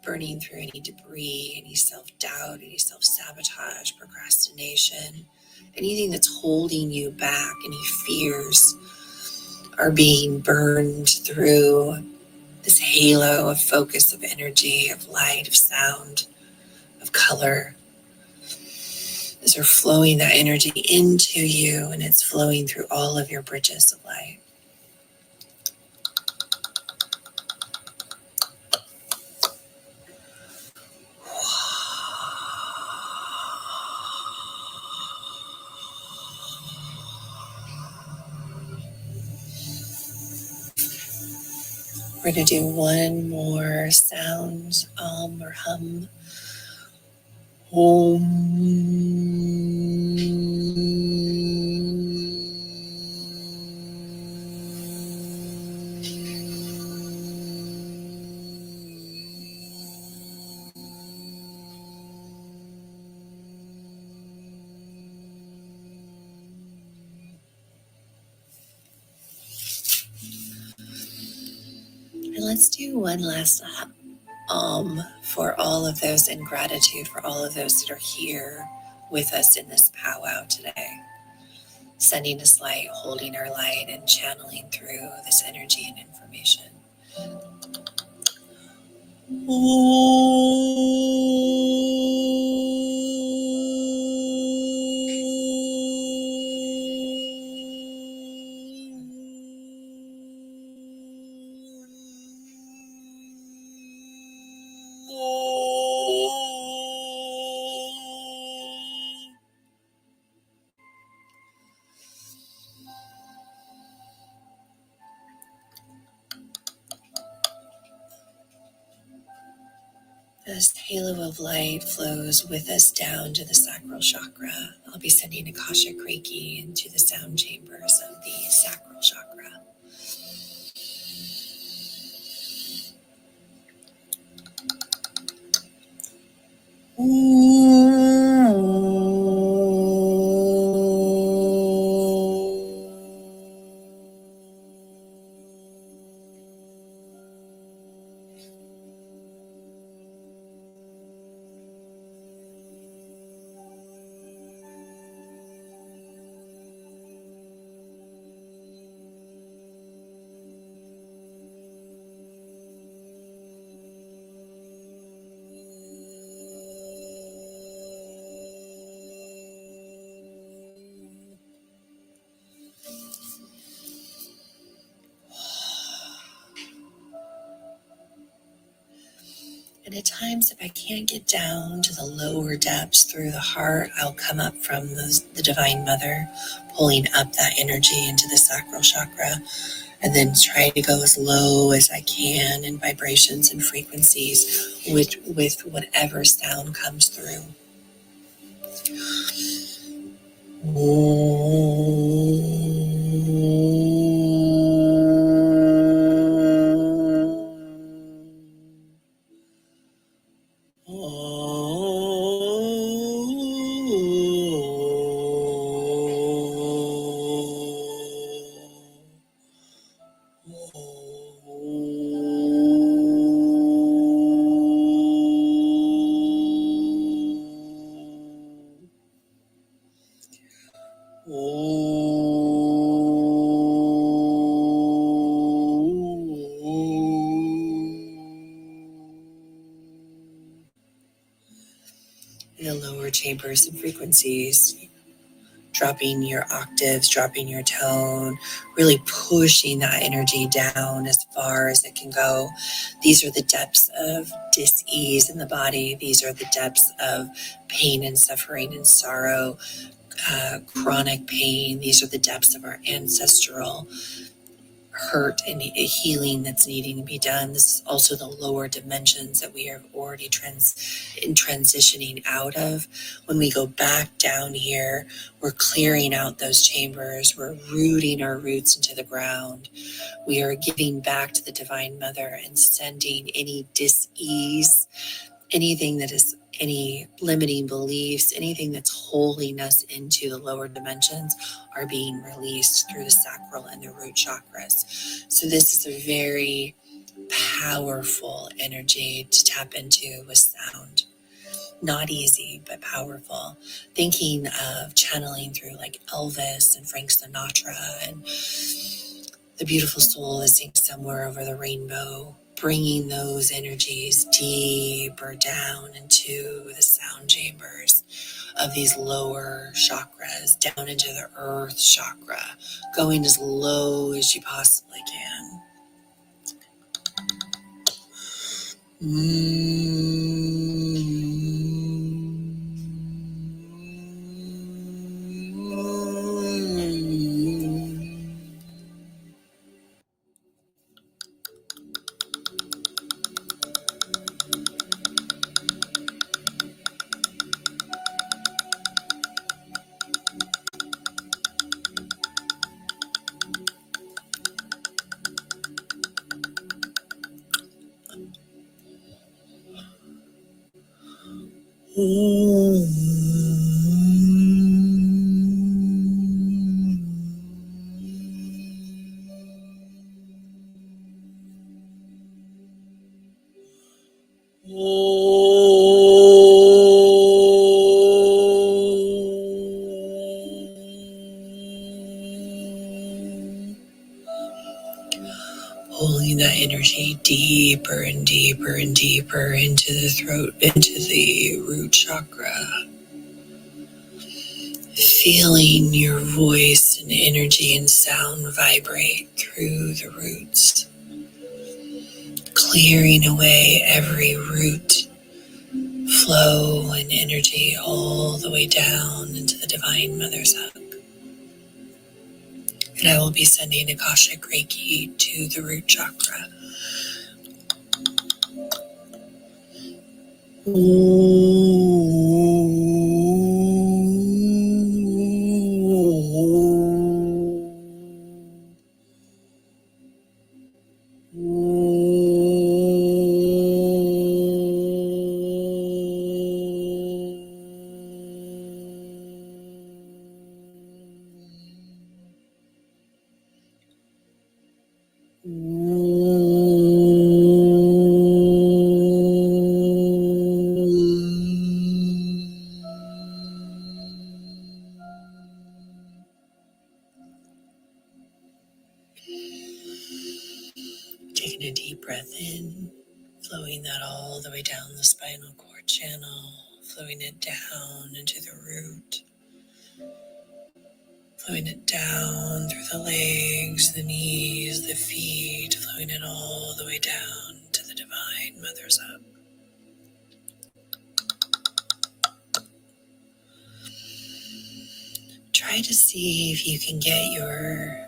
Burning through any debris, any self-doubt, any self-sabotage, procrastination, anything that's holding you back, any fears are being burned through this halo of focus, of energy, of light, of sound, of color. As we're flowing that energy into you, and it's flowing through all of your bridges of light. We're going to do one more sound, or hum. Om. And let's do one last for all of those in gratitude, for all of those that are here with us in this powwow today, sending us light, holding our light, and channeling through this energy and information. This halo of light flows with us down to the sacral chakra. I'll be sending Akashic Reiki into the sound chambers of the sacral chakra. And at times, if I can't get down to the lower depths through the heart, I'll come up from the Divine Mother, pulling up that energy into the sacral chakra, and then try to go as low as I can in vibrations and frequencies with whatever sound comes through. In the lower chambers and frequencies, dropping your octaves, dropping your tone, really pushing that energy down as far as it can go. These are the depths of dis-ease in the body. These are the depths of pain and suffering and sorrow, chronic pain. These are the depths of our ancestral hurt and healing that's needing to be done. This is also the lower dimensions that we are already transitioning out of. When we go back down here, we're clearing out those chambers. We're rooting our roots into the ground. We are giving back to the Divine Mother and sending any dis-ease, anything that is any limiting beliefs, anything that's holding us into the lower dimensions are being released through the sacral and the root chakras. So this is a very powerful energy to tap into with sound. Not easy, but powerful. Thinking of channeling through like Elvis and Frank Sinatra and the beautiful soul that sings somewhere over the rainbow, bringing those energies deeper down into the sound chambers of these lower chakras, down into the earth chakra, going as low as you possibly can. Pulling that energy deeper and deeper and deeper into the throat, into the root chakra. Feeling your voice and energy and sound vibrate through the roots. Clearing away every root flow and energy all the way down into the Divine Mother's hug. And I will be sending Akashic Reiki to the root chakra. Taking a deep breath in, flowing that all the way down the spinal cord channel, flowing it down into the root, flowing it down through the legs, the knees, the feet, flowing it all the way down to the Divine Mother's hug. try to see if you can get your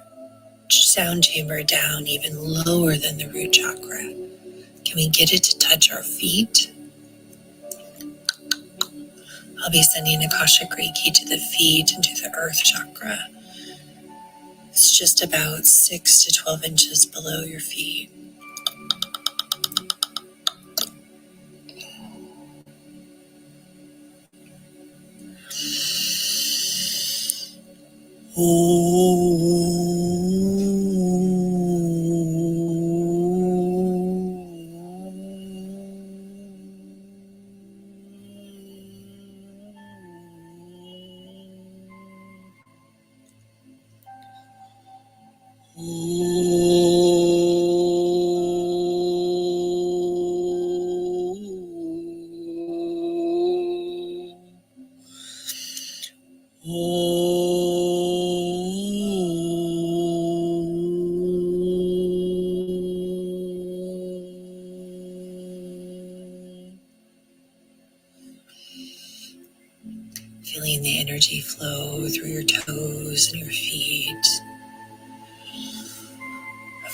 sound chamber down even lower than the root chakra. Can we get it to touch our feet? I'll be sending Akashic Reiki to the feet and to the earth chakra. It's just about 6 to 12 inches below your feet. Feeling the energy flow through your toes and your feet,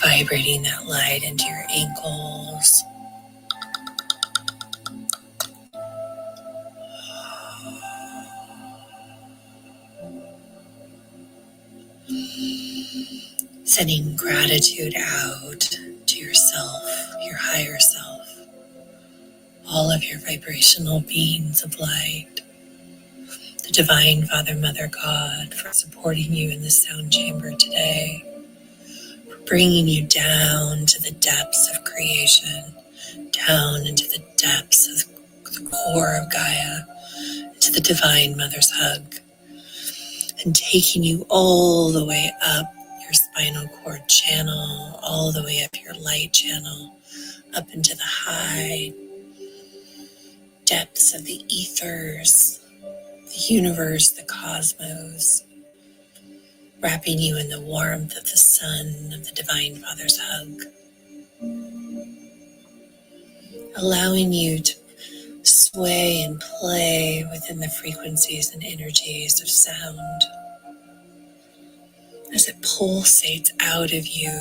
vibrating that light into your ankles. Sending gratitude out to yourself, your higher self, all of your vibrational beings of light, the Divine Father, Mother, God, for supporting you in this sound chamber today, for bringing you down to the depths of creation, down into the depths of the core of Gaia, to the Divine Mother's hug, and taking you all the way up your spinal cord channel, all the way up your light channel, up into the high depths of the ethers, the universe, the cosmos, wrapping you in the warmth of the sun, of the Divine Father's hug, allowing you to sway and play within the frequencies and energies of sound as it pulsates out of you,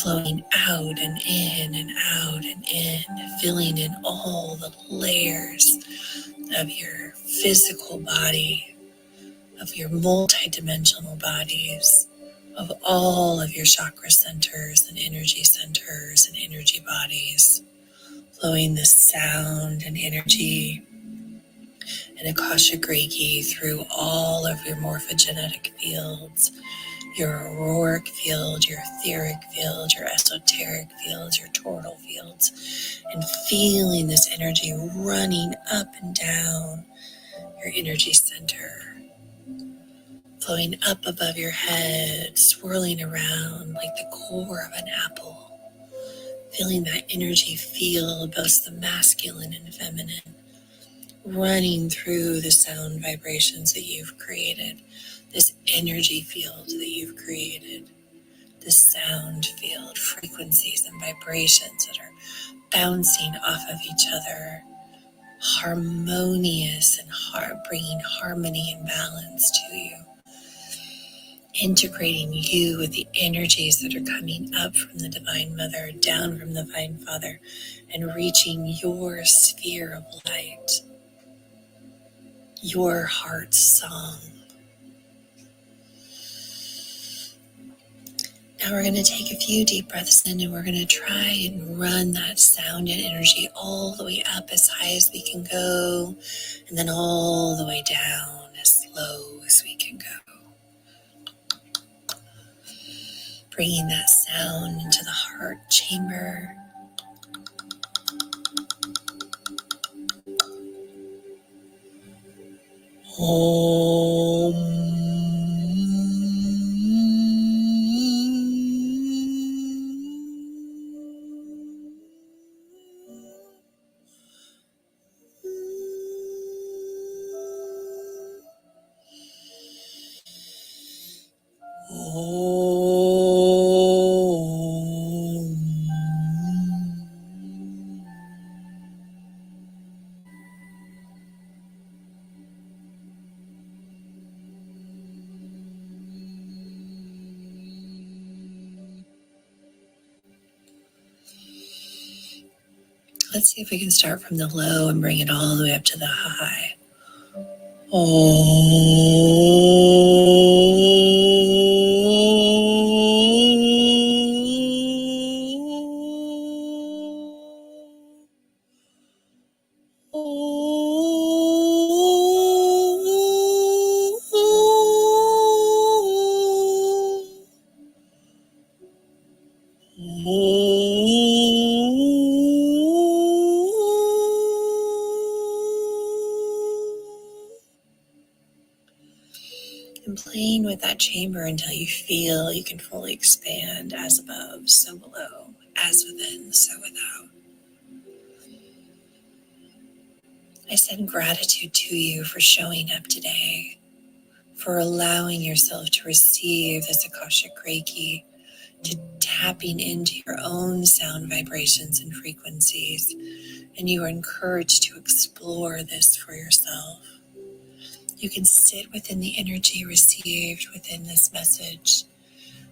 flowing out and in and out and in, filling in all the layers of your physical body, of your multidimensional bodies, of all of your chakra centers and energy bodies, flowing this sound and energy and Akashic Reiki through all of your morphogenetic fields, your auroric field, your etheric field, your esoteric fields, your total fields, and feeling this energy running up and down your energy center, flowing up above your head, swirling around like the core of an apple, feeling that energy field, both the masculine and feminine, running through the sound vibrations that you've created, this energy field that you've created, this sound field, frequencies and vibrations that are bouncing off of each other, harmonious and bringing harmony and balance to you, integrating you with the energies that are coming up from the Divine Mother, down from the Divine Father, and reaching your sphere of light, your heart's song. Now we're going to take a few deep breaths in, and we're going to try and run that sound and energy all the way up as high as we can go, and then all the way down as low as we can go. Bringing that sound into the heart chamber. Om. Let's see if we can start from the low and bring it all the way up to the high. And playing with that chamber until you feel you can fully expand, as above, so below, as within, so without. I send gratitude to you for showing up today, for allowing yourself to receive this Akashic Reiki, to tapping into your own sound vibrations and frequencies. And you are encouraged to explore this for yourself. You can sit within the energy received within this message,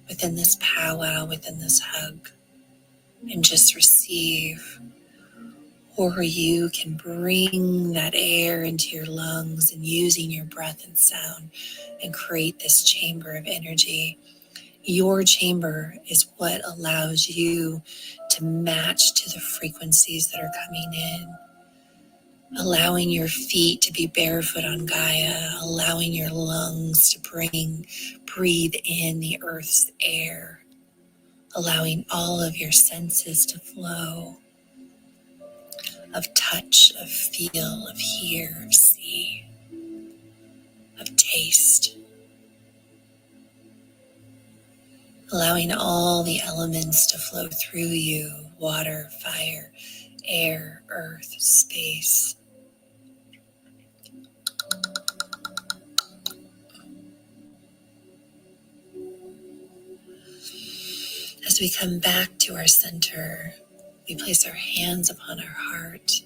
within this powwow, within this hug, and just receive. Or you can bring that air into your lungs and using your breath and sound and create this chamber of energy. Your chamber is what allows you to match to the frequencies that are coming in. Allowing your feet to be barefoot on Gaia, allowing your lungs to breathe in the earth's air, allowing all of your senses to flow, of touch, of feel, of hear, of see, of taste, allowing all the elements to flow through you: water, fire, air, earth, space. As we come back to our center, we place our hands upon our heart,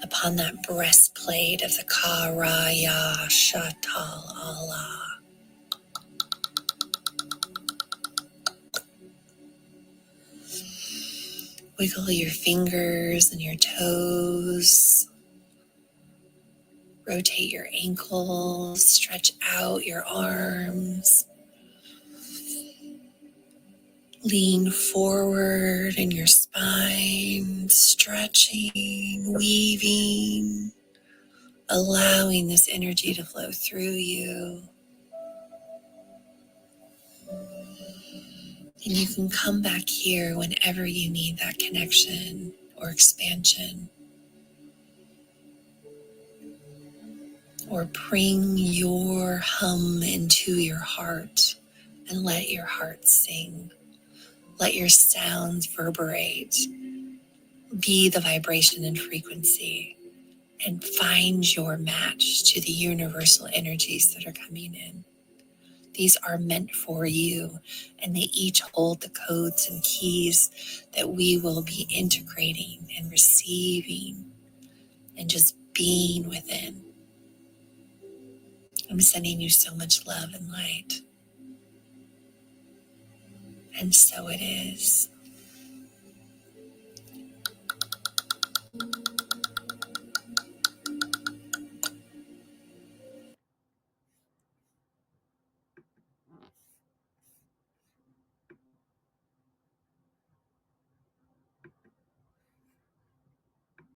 upon that breastplate of the Ka Ra Ya Shatal Allah. Wiggle your fingers and your toes. Rotate your ankles, stretch out your arms. Lean forward in your spine, stretching, weaving, allowing this energy to flow through you. And you can come back here whenever you need that connection or expansion. Or bring your hum into your heart and let your heart sing. Let your sounds reverberate. Be the vibration and frequency, and find your match to the universal energies that are coming in. These are meant for you, and they each hold the codes and keys that we will be integrating and receiving and just being within. I'm sending you so much love and light. And so it is.